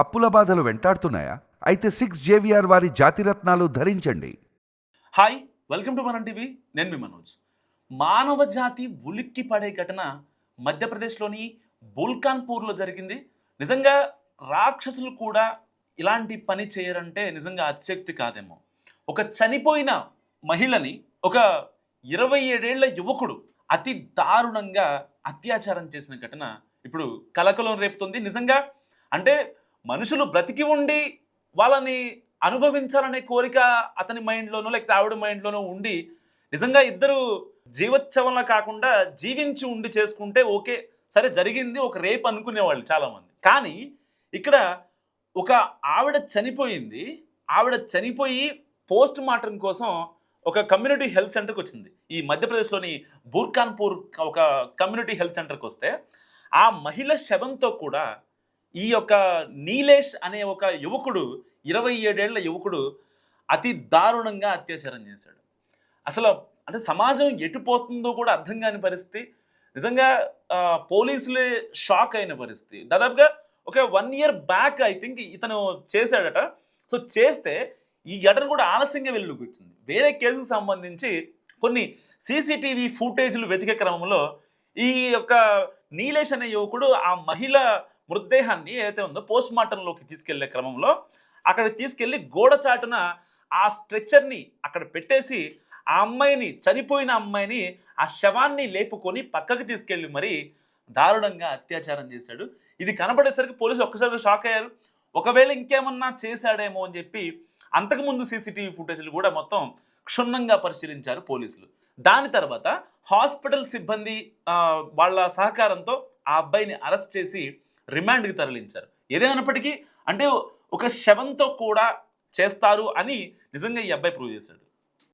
అప్పుల బాధలు వెంటాడుతున్నాయా? అయితే 6 JVR వారి జాతిరత్నాలు ధరించండి. హాయ్, వెల్కమ్ టు మనం టీవీ. నేను మీ మనోజ్. మానవ జాతి ఉలిక్కి పడే ఘటన మధ్యప్రదేశ్లోని బుల్కాన్పూర్లో జరిగింది. నిజంగా రాక్షసులు కూడా ఇలాంటి పని చేయరంటే నిజంగా అతిశక్తి కాదేమో. ఒక చనిపోయిన మహిళని ఒక 27 ఏళ్ల యువకుడు అతి దారుణంగా అత్యాచారం చేసిన ఘటన ఇప్పుడు కలకలం రేపుతుంది. నిజంగా అంటే మనుషులు బ్రతికి ఉండి వాళ్ళని అనుభవించాలనే కోరిక అతని మైండ్‌లోనో లేకపోతే ఆవిడ మైండ్‌లోనో ఉండి నిజంగా ఇద్దరు జీవోత్సవంలా కాకుండా జీవించి ఉండి చేసుకుంటే ఓకే. సరే జరిగింది ఒక రేప్ అనుకునేవాళ్ళు చాలామంది. కానీ ఇక్కడ ఒక ఆవిడ చనిపోయింది. ఆవిడ చనిపోయి పోస్ట్ మార్టం కోసం ఒక కమ్యూనిటీ హెల్త్ సెంటర్‌కొచ్చింది. ఈ మధ్యప్రదేశ్‌లోని బుర్కాన్‌పూర్ ఒక కమ్యూనిటీ హెల్త్ సెంటర్‌కొస్తే ఆ మహిళ శవంతో కూడా ఈ యొక్క నీలేష్ అనే ఒక యువకుడు 27 ఏళ్ల యువకుడు అతి దారుణంగా అత్యాచారం చేశాడు. అసలు అంటే సమాజం ఎటు పోతుందో కూడా అర్థం కాని పరిస్థితి. నిజంగా పోలీసులే షాక్ అయిన పరిస్థితి. దాదాపుగా ఒక 1 ఇయర్ బ్యాక్ ఐ థింక్ ఇతను చేశాడట. సో చేస్తే ఈ ఘటన కూడా ఆలస్యంగా వెలుగుచ్చింది. వేరే కేసుకు సంబంధించి కొన్ని సీసీటీవీ ఫుటేజ్‌లు వెతికే క్రమంలో ఈ యొక్క నీలేష్ అనే యువకుడు ఆ మహిళ మృతదేహాన్ని ఏదైతే ఉందో పోస్ట్ మార్టంలోకి తీసుకెళ్లే క్రమంలో అక్కడికి తీసుకెళ్లి గోడ చాటున ఆ స్ట్రెచ్చర్‌ని అక్కడ పెట్టేసి ఆ అమ్మాయిని చనిపోయిన అమ్మాయిని ఆ శవాన్ని లేపుకొని పక్కకి తీసుకెళ్లి మరి దారుణంగా అత్యాచారం చేశాడు. ఇది కనపడేసరికి పోలీసులు ఒక్కసారిగా షాక్ అయ్యారు. ఒకవేళ ఇంకేమన్నా చేశాడేమో అని చెప్పి అంతకుముందు సీసీటీవీ ఫుటేజ్‌లు కూడా మొత్తం క్షుణ్ణంగా పరిశీలించారు పోలీసులు. దాని తర్వాత హాస్పిటల్ సిబ్బంది వాళ్ళ సహకారంతో ఆ అబ్బాయిని అరెస్ట్ చేసి రిమాండ్‌కి తరలించారు. ఏదేమైనప్పటికీ అంటే ఒక శవంతో కూడా చేస్తారు అని నిజంగా ఈ అబ్బాయి ప్రూవ్ చేశాడు.